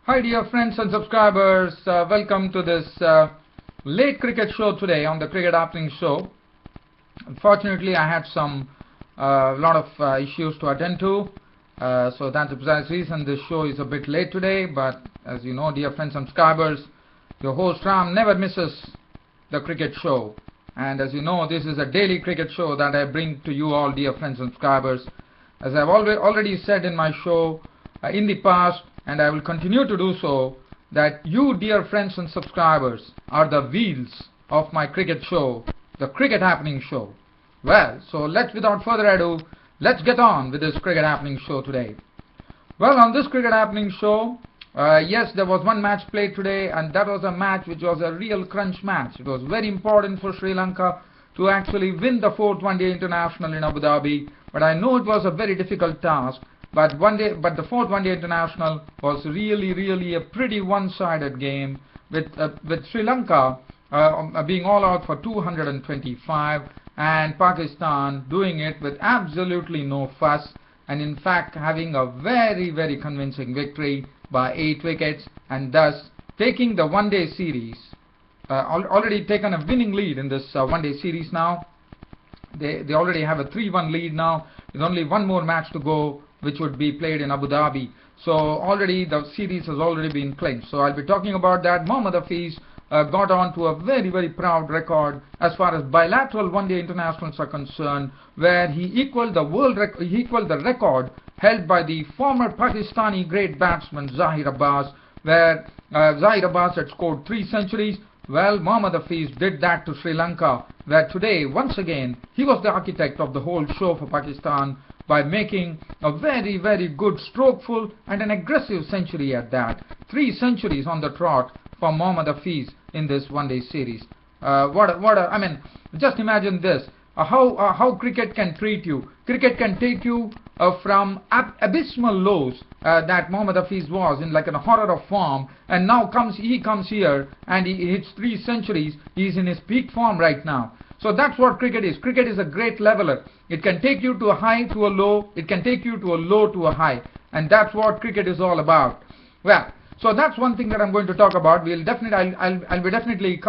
Hi dear friends and subscribers, welcome to this late cricket show today on the Cricket Happening Show. Unfortunately, I had some lot of issues to attend to, so that's the precise reason this show is a bit late today. But as you know, dear friends and subscribers, your host Ram never misses the cricket show. And as you know, this is a daily cricket show that I bring to you all, dear friends and subscribers. As I've already said in my show in the past, and I will continue to do so, that you dear friends and subscribers are the wheels of my cricket show, the Cricket Happening Show. Well, so without further ado, let's get on with this Cricket Happening Show today. Well, on this Cricket Happening Show, yes, there was one match played today, and that was a match which was a real crunch match. It was very important for Sri Lanka to actually win the fourth one-day international in Abu Dhabi, but I know it was a very difficult task. But the fourth one-day international was really a pretty one-sided game, with Sri Lanka being all out for 225 and Pakistan doing it with absolutely no fuss, and in fact having a very convincing victory by 8 wickets, and thus taking the one-day series. Already taken a winning lead in this one-day series now. They already have a 3-1 lead now, with only one more match to go, which would be played in Abu Dhabi. So already the series has already been clinched. So I'll be talking about that. Mohammad Hafeez got on to a very proud record as far as bilateral one-day internationals are concerned, where he equaled the record held by the former Pakistani great batsman Zaheer Abbas, where Zaheer Abbas had scored 3 centuries. Well, Mohammad Hafeez did that to Sri Lanka, where today, once again, he was the architect of the whole show for Pakistan by making a very good strokeful and an aggressive century at that. 3 centuries on the trot for Mohammad Hafeez in this one-day series. I mean, just imagine this. How cricket can treat you. Cricket can take you from abysmal lows that Mohammad Hafeez was in, like in a horror of form, and now he comes here and he hits 3 centuries. He's in his peak form right now. So that's what cricket is. Cricket is a great leveler. It can take you to a high to a low. It can take you to a low to a high, and that's what cricket is all about. Well, so that's one thing that I'm going to talk about. I'll be definitely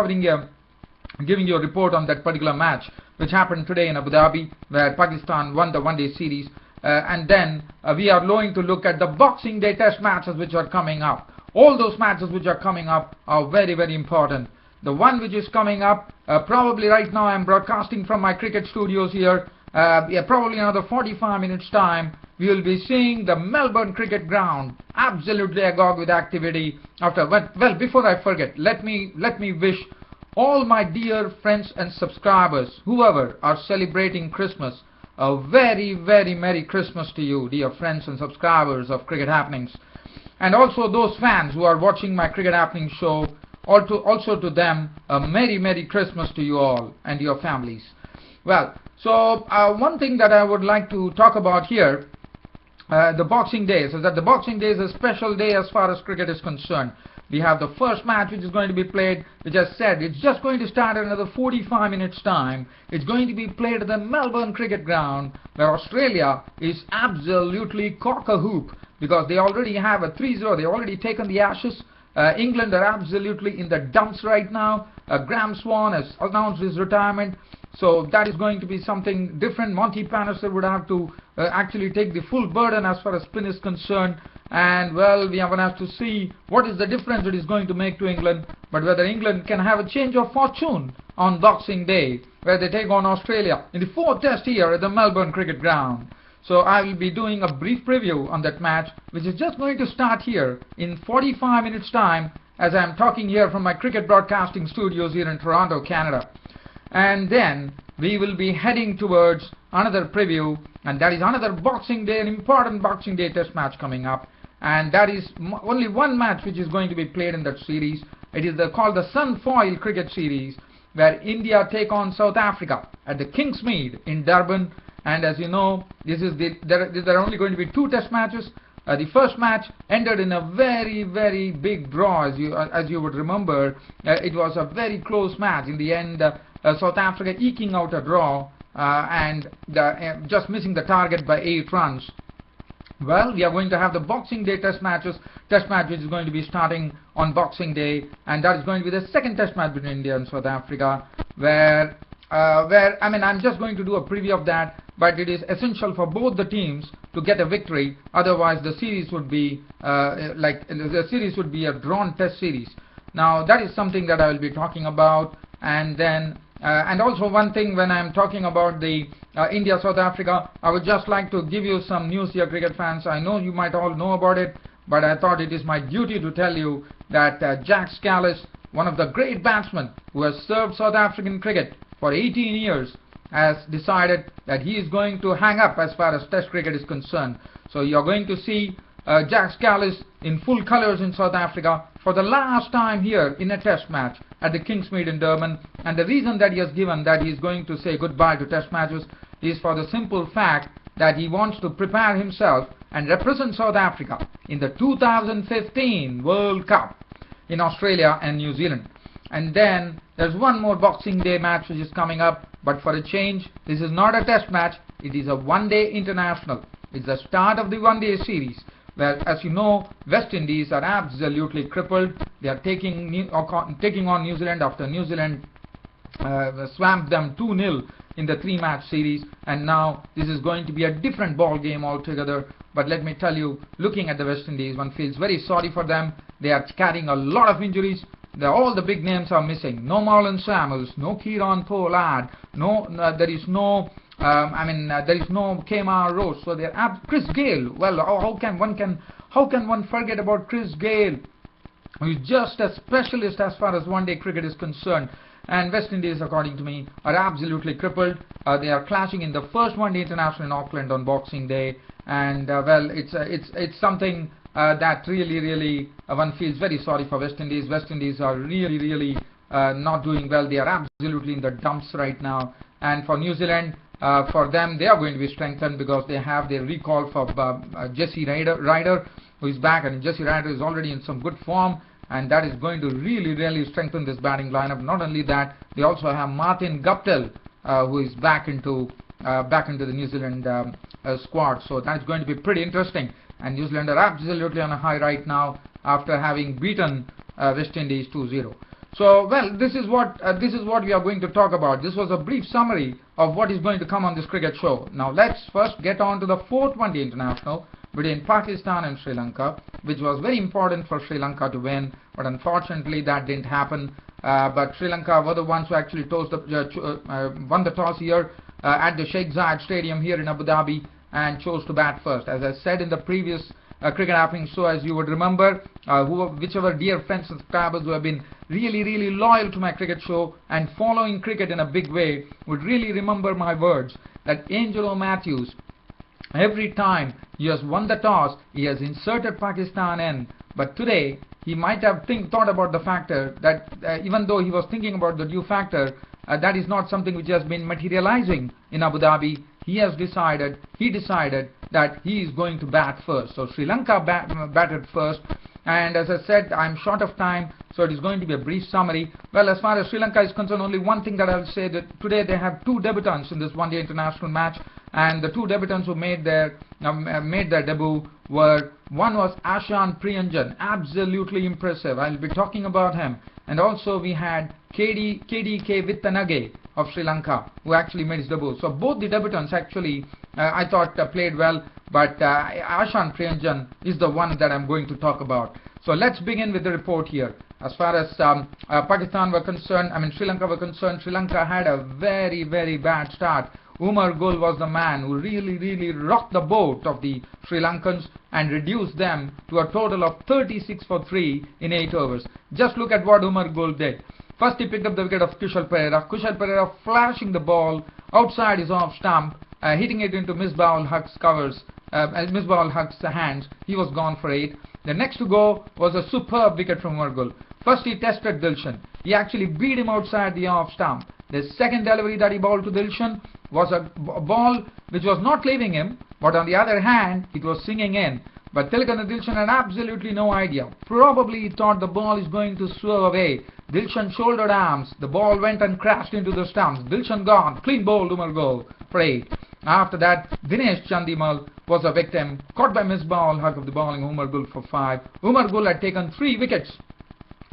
giving you a report on that particular match which happened today in Abu Dhabi, where Pakistan won the one-day series, and then we are going to look at the Boxing Day Test matches which are coming up. All those matches which are coming up are very important. The one which is coming up, probably right now I'm broadcasting from my cricket studios here. Probably another 45 minutes time, we will be seeing the Melbourne Cricket Ground absolutely agog with activity. Well, before I forget, let me wish all my dear friends and subscribers, whoever are celebrating Christmas, a very Merry Christmas to you, dear friends and subscribers of Cricket Happenings, and also those fans who are watching my Cricket Happening show. Also to them, a Merry Christmas to you all and your families. Well, so one thing that I would like to talk about here, the Boxing Day, is that the Boxing Day is a special day as far as cricket is concerned. We have the first match which is going to be played, which I said, it's just going to start in another 45 minutes time. It's going to be played at the Melbourne Cricket Ground, where Australia is absolutely cock-a-hoop, because they already have a 3-0. They've already taken the Ashes. England are absolutely in the dumps right now. Graham Swan has announced his retirement, so that is going to be something different. Monty Pallister would have to actually take the full burden as far as spin is concerned, and well, we are going to have to see what is the difference it is going to make to England, but whether England can have a change of fortune on Boxing Day, where they take on Australia in the 4th test here at the Melbourne Cricket Ground. So I will be doing a brief preview on that match, which is just going to start here in 45 minutes time, as I am talking here from my cricket broadcasting studios here in Toronto, Canada. And then we will be heading towards another preview, and that is another Boxing Day, an important Boxing Day Test match coming up. And that is only one match which is going to be played in that series. It is called the Sunfoil Cricket Series, where India take on South Africa at the Kingsmead in Durban. And as you know, there are only going to be 2 test matches. The first match ended in a very big draw, as you would remember. It was a very close match. In the end, South Africa eking out a draw and just missing the target by 8 runs. Well, we are going to have the Boxing Day test matches. Test match which is going to be starting on Boxing Day, and that is going to be the second test match between India and South Africa, where I mean, I'm just going to do a preview of that, but it is essential for both the teams to get a victory. Otherwise, the series would be a drawn test series. Now, that is something that I will be talking about, and then and also one thing, when I'm talking about the India South Africa, I would just like to give you some news here, cricket fans. I know you might all know about it, but I thought it is my duty to tell you that Jack Scalise, one of the great batsmen who has served South African cricket for 18 years, has decided that he is going to hang up as far as test cricket is concerned. So you're going to see Jack Scalise in full colours in South Africa for the last time here in a test match at the Kingsmead in Durban. And the reason that he has given that he is going to say goodbye to test matches is for the simple fact that he wants to prepare himself and represent South Africa in the 2015 World Cup in Australia and New Zealand. And then there's one more Boxing Day match which is coming up, but for a change, this is not a test match, it is a one-day international. It's the start of the one-day series, where, as you know, West Indies are absolutely crippled. They are taking on New Zealand after New Zealand swamped them 2-0 in the 3-match series, and now this is going to be a different ball game altogether. But let me tell you, looking at the West Indies, one feels very sorry for them. They are carrying a lot of injuries. All the big names are missing. No Marlon Samuels, no Kieron Pollard, there is no Kemar Roach. So there, Chris Gayle. Well, how can one forget about Chris Gayle, who is just a specialist as far as one-day cricket is concerned? And West Indies, according to me, are absolutely crippled. They are clashing in the first one-day international in Auckland on Boxing Day, and well, it's something that really one feels very sorry for West Indies. West Indies are really not doing well. They are absolutely in the dumps right now. And for New Zealand, for them, they are going to be strengthened because they have their recall for Jesse Ryder, who is back, and Jesse Ryder is already in some good form, and that is going to really strengthen this batting lineup. Not only that, they also have Martin Guptill, who is back into the New Zealand squad. So that is going to be pretty interesting. And New Zealand are absolutely on a high right now after having beaten West Indies 2-0. So, well, this is what we are going to talk about. This was a brief summary of what is going to come on this cricket show. Now let's first get on to the fourth one-day international between Pakistan and Sri Lanka, which was very important for Sri Lanka to win, but unfortunately that didn't happen. But Sri Lanka were the ones who actually won the toss here at the Sheikh Zayed Stadium here in Abu Dhabi, and chose to bat first. As I said in the previous cricket happening show, as you would remember, whichever dear friends and subscribers who have been really loyal to my cricket show and following cricket in a big way would really remember my words that Angelo Matthews, every time he has won the toss, he has inserted Pakistan in. But today he might have thought about the factor that even though he was thinking about the due factor, that is not something which has been materializing in Abu Dhabi. He decided that he is going to bat first. So Sri Lanka batted first, and as I said, I'm short of time, so it is going to be a brief summary. Well, as far as Sri Lanka is concerned, only one thing that I will say, that today they have two debutants in this one-day international match, and the two debutants who made their debut were, one was Ashan Priyanjan, absolutely impressive. I'll be talking about him. And also we had KDK Vittanage of Sri Lanka, who actually made his debut. So both the debutants actually, I thought played well, but Ashan Priyanjan is the one that I'm going to talk about. So let's begin with the report here. As far as Pakistan were concerned, Sri Lanka were concerned, Sri Lanka had a very bad start. Umar Gul was the man who really rocked the boat of the Sri Lankans and reduced them to a total of 36 for 3 in 8 overs. Just look at what Umar Gul did. First he picked up the wicket of Kushal Perera. Kushal Perera flashing the ball outside his off stump, hitting it into Misbah-ul Haq's hands. He was gone for 8. The next to go was a superb wicket from Umar Gul. First he tested Dilshan. He actually beat him outside the off stump. The second delivery that he bowled to Dilshan was a ball which was not leaving him, but on the other hand it was singing in. But Tilakana Dilshan had absolutely no idea. Probably he thought the ball is going to swerve away. Dilshan shouldered arms. The ball went and crashed into the stumps. Dilshan gone. Clean bowled Umar Gul for 8. After that, Dinesh Chandimal was a victim, caught by misball, hug of the bowling Umar Gul for 5. Umar Gul had taken 3 wickets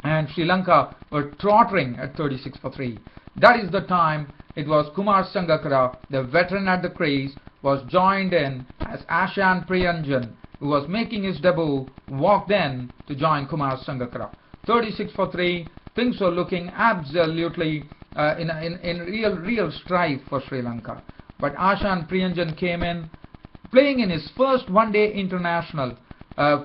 and Sri Lanka were tottering at 36 for 3. That is the time it was Kumar Sangakkara, the veteran at the crease, was joined in as Ashan Priyanjan, who was making his debut, walked in to join Kumar Sangakkara. 36 for 3, things were looking absolutely in real strife for Sri Lanka. But Ashan Priyanjan came in, playing in his first one-day international,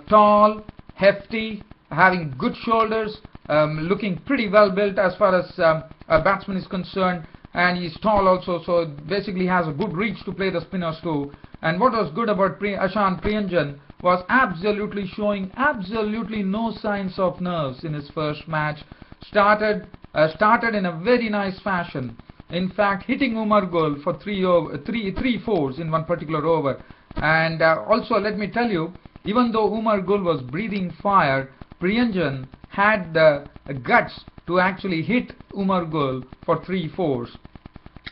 tall, hefty, having good shoulders, looking pretty well built as far as a batsman is concerned, and he's tall also, so basically has a good reach to play the spinners too. And what was good about Ashan Priyanjan was absolutely showing absolutely no signs of nerves in his first match. Started in a very nice fashion. In fact, hitting Umar Gul for three fours in one particular over. And also, let me tell you, even though Umar Gul was breathing fire, Priyanjan had the guts to actually hit Umar Gul for 3 fours.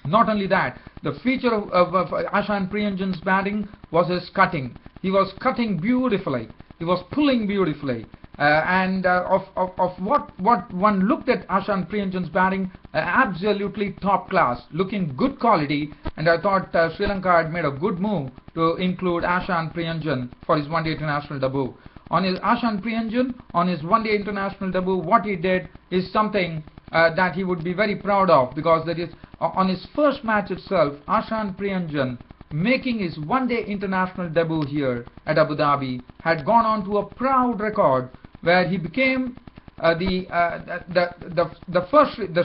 Not only that, the feature of Ashan Priyanjan's batting was his cutting. He was cutting beautifully. He was pulling beautifully. Of what one looked at Ashan Priyanjan's batting, absolutely top class, looking good quality, and I thought Sri Lanka had made a good move to include Ashan Priyanjan for his one-day international debut. On his one-day international debut, what he did is something that he would be very proud of, because that is on his first match itself, Ashan Priyanjan, making his one-day international debut here at Abu Dhabi, had gone on to a proud record where he became the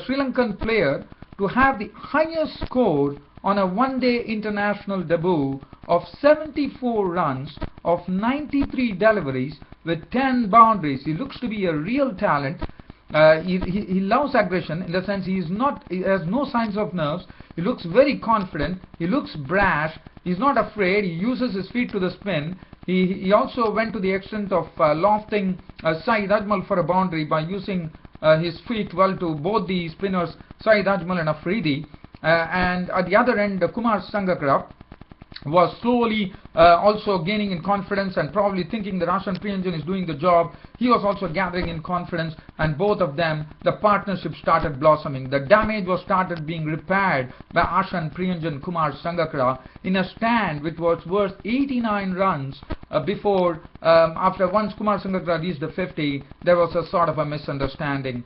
Sri Lankan player to have the highest score on a one-day international debut of 74 runs of 93 deliveries with 10 boundaries. He looks to be a real talent. He loves aggression, in the sense he has no signs of nerves. He looks very confident. He looks brash. He's not afraid. He uses his feet to the spin. He also went to the extent of lofting Saeed Ajmal for a boundary by using his feet well to both the spinners Saeed Ajmal and Afridi. And at the other end, Kumar Sangakkara was slowly also gaining in confidence, and probably thinking that Ashan Priyanjan is doing the job. He was also gathering in confidence, and both of them, the partnership started blossoming. The damage was started being repaired by Ashan Priyanjan Kumar Sangakkara in a stand which was worth 89 runs before, after once Kumar Sangakkara reached the 50, there was a sort of a misunderstanding.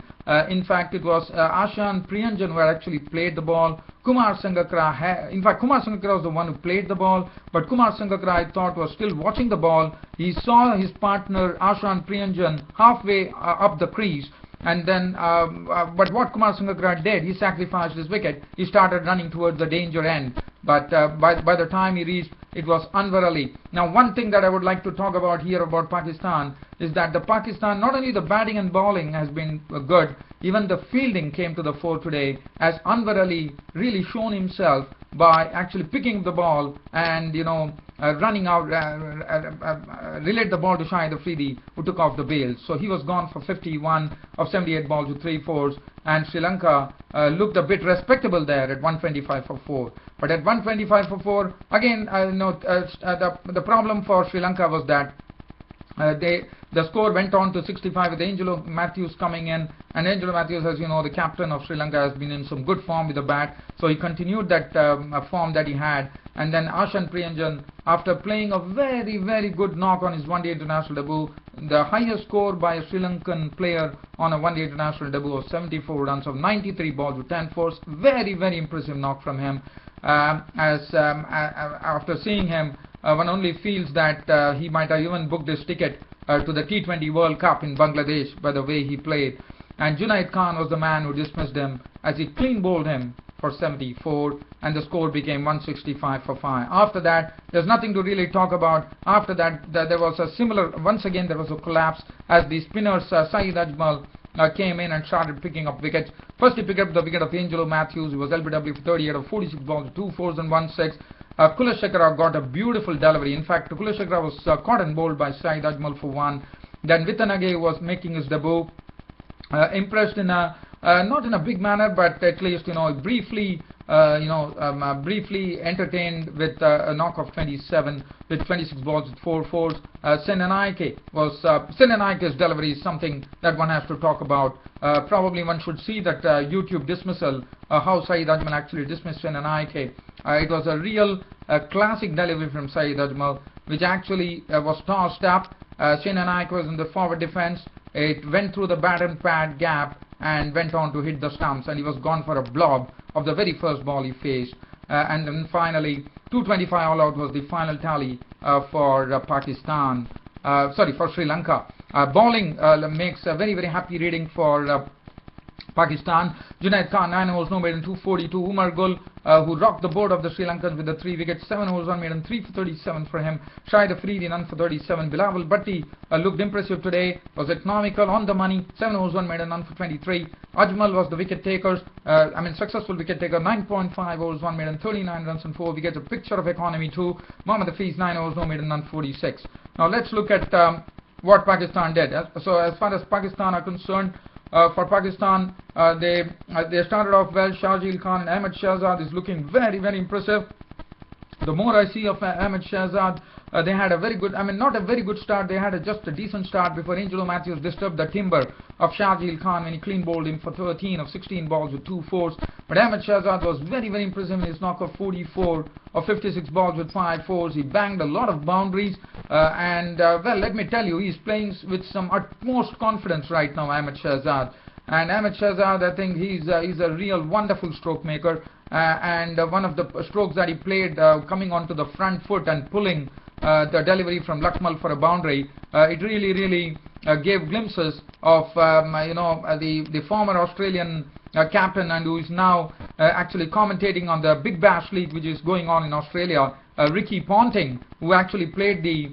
In fact, it was Ashan Priyanjan who had actually played the ball. Kumar Sangakkara was the one who played the ball, but Kumar Sangakkara, I thought, was still watching the ball. He saw his partner Ashan Priyanjan halfway up the crease, and then but what Kumar Sangakkara did, he sacrificed his wicket. He started running towards the danger end, but by the time he reached, it was Anwar Ali. Now, one thing that I would like to talk about here about Pakistan is that the Pakistan, not only the batting and bowling has been good, even the fielding came to the fore today, as Anwar Ali really shown himself by actually picking the ball and running out, relayed the ball to Shahid Afridi, who took off the bail. So he was gone for 51 of 78 balls with 3 fours, and Sri Lanka looked a bit respectable there at 125 for 4. But at 125 for 4, again, the problem for Sri Lanka was that the score went on to 65 with Angelo Matthews coming in, and Angelo Matthews, as you know, the captain of Sri Lanka, has been in some good form with the bat, so he continued that form that he had. And then Ashan Priyanjan, after playing a very, very good knock on his one-day international debut, the highest score by a Sri Lankan player on a one-day international debut of 74 runs of 93 balls with 10 fours. Very, very impressive knock from him. After seeing him, one only feels that he might have even booked his ticket to the T20 World Cup in Bangladesh by the way he played. And Junaid Khan was the man who dismissed him, as he clean bowled him for 74, and the score became 165 for 5. After that, there's nothing to really talk about. After that, there was a similar, once again there was a collapse, as the spinners Saeed Ajmal came in and started picking up wickets. First he picked up the wicket of Angelo Matthews, who was LBW for 38 of 46 balls, 2 fours and 1 6. Kulashekara got a beautiful delivery. In fact, Kulashekara was caught and bowled by Saeed Ajmal for 1. Then Vitanage was making his debut, impressed in a not in a big manner, but at least briefly briefly entertained with a knock of 27 with 26 balls with 4 fours. Senanaike's delivery is something that one has to talk about. Probably one should see that YouTube dismissal, how Saeed Ajmal actually dismissed Senanaike. It was a real classic delivery from Saeed Ajmal, which actually was tossed up. Senanaike was in the forward defense. It went through the bat and pad gap and went on to hit the stumps, and he was gone for a blob of the very first ball he faced. And then finally 225 all out was the final tally for Pakistan. For Sri Lanka. Bowling makes a very, very happy reading for Pakistan. Junaid Khan, 9 overs, no maiden, 242. Umar Gul, who rocked the board of the Sri Lankans with the 3 wickets, 7 overs, 1 maiden, 3 for 37 for him. Shahid Afridi, none for 37. Bilawal Bhatti looked impressive today, was economical, on the money, 7 overs, 1 maiden, none for 23. Ajmal was the wicket taker, successful wicket taker, 9.5 overs, 1 maiden, 39 runs and 4 wickets. A picture of economy too. Mohammad Hafeez, 9 overs, no maiden, none, 46. Now let's look at what Pakistan did. So as far as Pakistan are concerned, for Pakistan, they started off well. Shahjeel Khan and Ahmed Shahzad is looking very, very impressive. The more I see of Ahmed Shahzad, they had a very good, not a very good start, they had just a decent start before Angelo Matthews disturbed the timber of Shahjeel Khan when he clean bowled him for 13 of 16 balls with 2 fours. But Ahmed Shahzad was very, very impressive in his knock of 44 of 56 balls with 5 fours. He banged a lot of boundaries, well, let me tell you, he's playing with some utmost confidence right now, Ahmed Shahzad. And Ahmed Shahzad, I think he's a real wonderful stroke maker. One of the strokes that he played coming onto the front foot and pulling the delivery from Lakmal for a boundary, it really gave glimpses of the former Australian captain, and who is now actually commentating on the Big Bash League which is going on in Australia, Ricky Ponting, who actually played the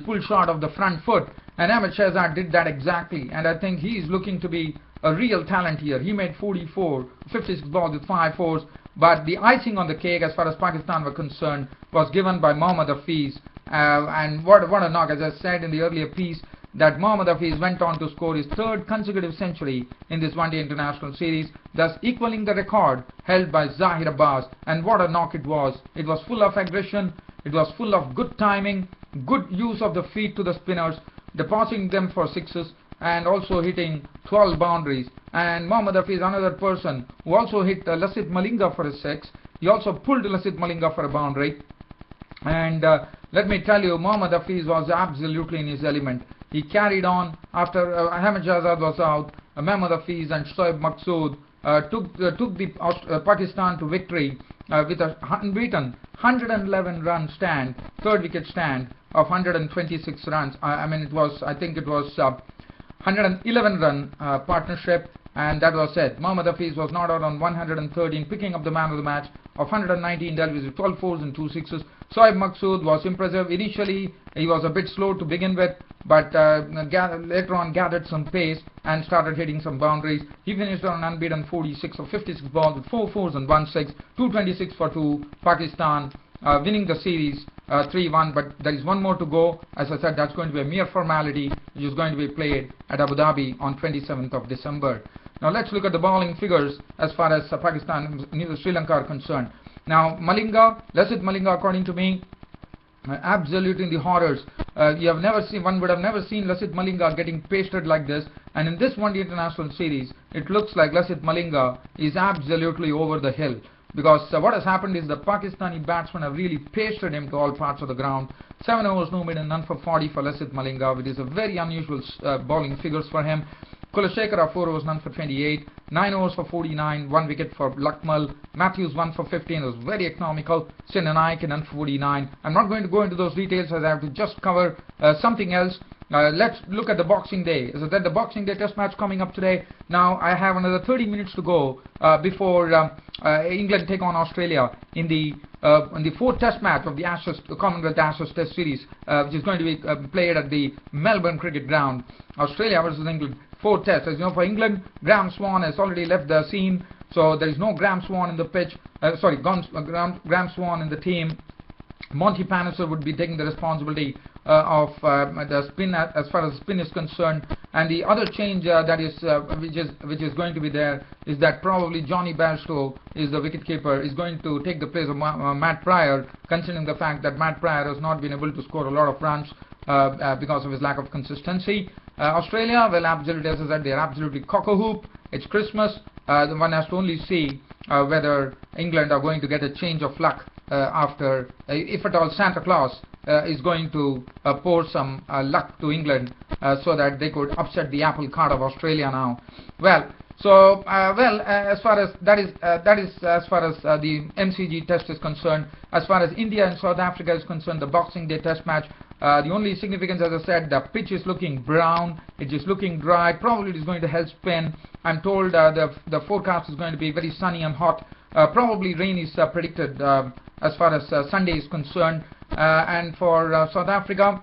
pull shot of the front foot, and Ahmed Shahzad did that exactly, and I think he is looking to be a real talent here. He made 44, 56 balls with 5 fours, but the icing on the cake as far as Pakistan were concerned was given by Mohammad Hafeez, and what a knock. As I said in the earlier piece, that Mohammad Hafeez went on to score his 3rd consecutive century in this one-day international series, thus equaling the record held by Zaheer Abbas. And what a knock it was. It was full of aggression, it was full of good timing, good use of the feet to the spinners, depositing them for sixes, and also hitting 12 boundaries. And Mohammad Hafeez, another person who also hit Lasith Malinga for a 6. He also pulled Lasith Malinga for a boundary. And let me tell you, Mohammad Hafeez was absolutely in his element. He carried on after Ahmed Shahzad was out. Mohammad Hafeez and Shoaib Maqsood took the Pakistan to victory with a unbeaten 111 run stand, 3rd wicket stand of 126 runs. I think it was 111 run partnership, and that was it. Mohammad Hafeez was not out on 113, picking up the man of the match of 119 deliveries with 12 fours and 2 sixes. Shoaib Maqsood was impressive. Initially he was a bit slow to begin with, but later on gathered some pace and started hitting some boundaries. He finished on an unbeaten 46 of 56 balls with 4 fours and 1 6, 226 for 2. Pakistan winning the series 3-1, but there is one more to go. As I said, that's going to be a mere formality, which is going to be played at Abu Dhabi on 27th of December. Now let's look at the bowling figures as far as Pakistan and Sri Lanka are concerned. Now Lasith Malinga, according to me, absolutely in the horrors. One would have never seen Lasith Malinga getting pasted like this, and in this one-day international series, it looks like Lasith Malinga is absolutely over the hill. Because what has happened is the Pakistani batsmen have really pasted him to all parts of the ground. 7 overs, no maiden, none for 40 for Lasith Malinga, which is a very unusual bowling figures for him. Kulashekara 4 overs, none for 28, 9 overs for 49, 1 wicket for Lakmal. Matthews 1 for 15, was very economical. Senanaike none for 49. I'm not going to go into those details as I have to just cover something else. Let's look at the Boxing Day. Is that the Boxing Day test match coming up today? Now I have another 30 minutes to go before England take on Australia in the 4th test match of the Commonwealth Ashes Test Series, which is going to be played at the Melbourne Cricket Ground. Australia versus England, 4th test. As you know, for England, Graham Swan has already left the scene, so there is no Graham Swan in the pitch. Graham Swan in the team. Monty Panesar would be taking the responsibility the spin as far as spin is concerned. And the other change that is which is going to be there is that probably Johnny Bairstow is the wicketkeeper, is going to take the place of Matt Pryor, considering the fact that Matt Pryor has not been able to score a lot of runs because of his lack of consistency. Australia, well, absolutely, as I said, they are absolutely cock-a-hoop. It's Christmas. One has to only see whether England are going to get a change of luck after, if at all, Santa Claus is going to pour some luck to England so that they could upset the apple cart of Australia now. Well, so as far as that is as far as the MCG test is concerned. As far as India and South Africa is concerned, the Boxing Day test match, the only significance, as I said, the pitch is looking brown, it is looking dry, probably it is going to help spin. I'm told the forecast is going to be very sunny and hot. Probably rain is predicted as far as Sunday is concerned. And for South Africa,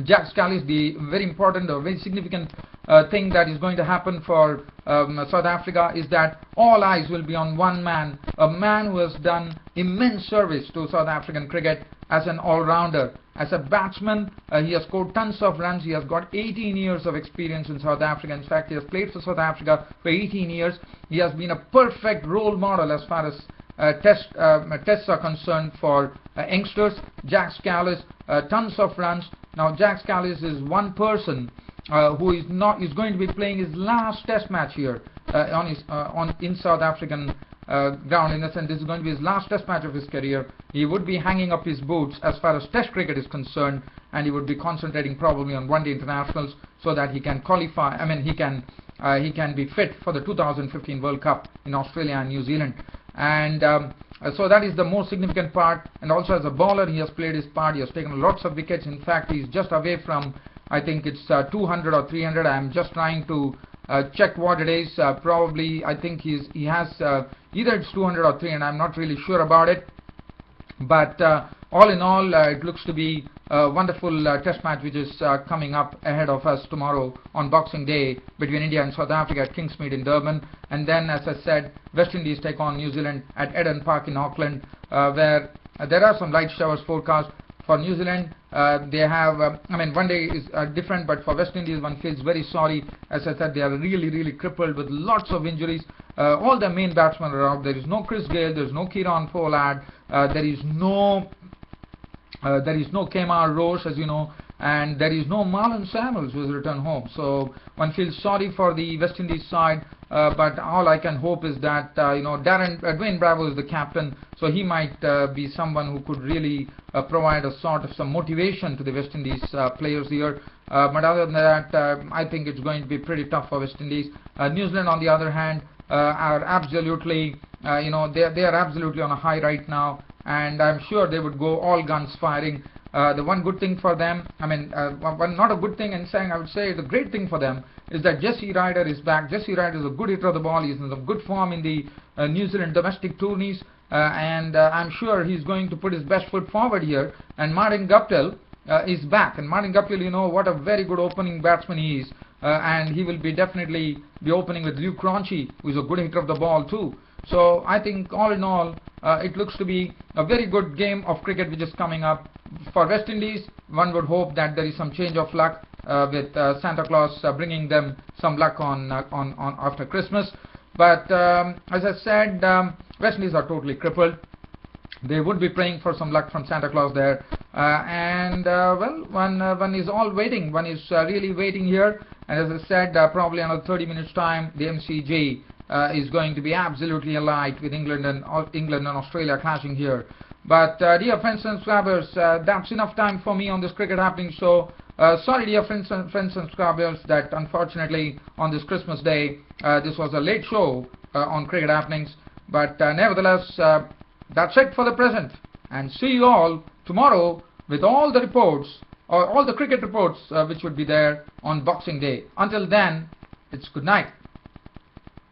Jack Scalise, the very important or very significant thing that is going to happen for South Africa is that all eyes will be on one man, a man who has done immense service to South African cricket as an all-rounder. As a batsman, he has scored tons of runs. He has got 18 years of experience in South Africa. In fact, he has played for South Africa for 18 years. He has been a perfect role model as far as tests are concerned for youngsters. Jack Scalise, tons of runs. Now, Jack Scalise is one person who is going to be playing his last test match here in South African ground. In a sense, this is going to be his last test match of his career. He would be hanging up his boots as far as test cricket is concerned, and he would be concentrating probably on one-day internationals so that he can qualify. I mean, he can be fit for the 2015 World Cup in Australia and New Zealand. And so that is the most significant part. And also as a bowler, he has played his part. He has taken lots of wickets. In fact, he's just away from, I think it's 200 or 300. I'm just trying to check what it is. Probably, I think he has either it's 200 or 300. I'm not really sure about it. But all in all, it looks to be a wonderful test match which is coming up ahead of us tomorrow on Boxing Day between India and South Africa at Kingsmead in Durban. And then, as I said, West Indies take on New Zealand at Eden Park in Auckland, where there are some light showers forecast. For New Zealand, they have, one day is different, but for West Indies, one feels very sorry. As I said, they are really crippled with lots of injuries. All the main batsmen are out. There is no Chris Gayle, there is no Kieron Pollard, there is no Kemar Roche, as you know, and there is no Marlon Samuels who has returned home. So one feels sorry for the West Indies side, but all I can hope is that Dwayne Bravo is the captain, so he might be someone who could really provide a sort of some motivation to the West Indies players here. But other than that, I think it's going to be pretty tough for West Indies. New Zealand, on the other hand, are absolutely, they are absolutely on a high right now, and I'm sure they would go all guns firing. The one good thing for them, not a good thing in saying, I would say the great thing for them is that Jesse Ryder is back. Jesse Ryder is a good hitter of the ball. He's in some good form in the New Zealand domestic tourneys, and I'm sure he's going to put his best foot forward here. And Martin Guptill is back, and Martin Guptill, what a very good opening batsman he is, and he will definitely be opening with Luke Cronchi, who is a good hitter of the ball too. So I think all in all, it looks to be a very good game of cricket which is coming up. For West Indies, one would hope that there is some change of luck with Santa Claus bringing them some luck on after Christmas. But as I said, West Indies are totally crippled. They would be praying for some luck from Santa Claus there, one is all waiting. One is really waiting here. And as I said, probably another 30 minutes time, the MCG is going to be absolutely alight with England and Australia clashing here. But dear friends and subscribers, that's enough time for me on this Cricket Happening show. Sorry, dear friends and subscribers, that unfortunately on this Christmas Day, this was a late show on Cricket Happenings. But nevertheless, that's it for the present. And see you all tomorrow with all the reports, or all the cricket reports which would be there on Boxing Day. Until then, it's good night.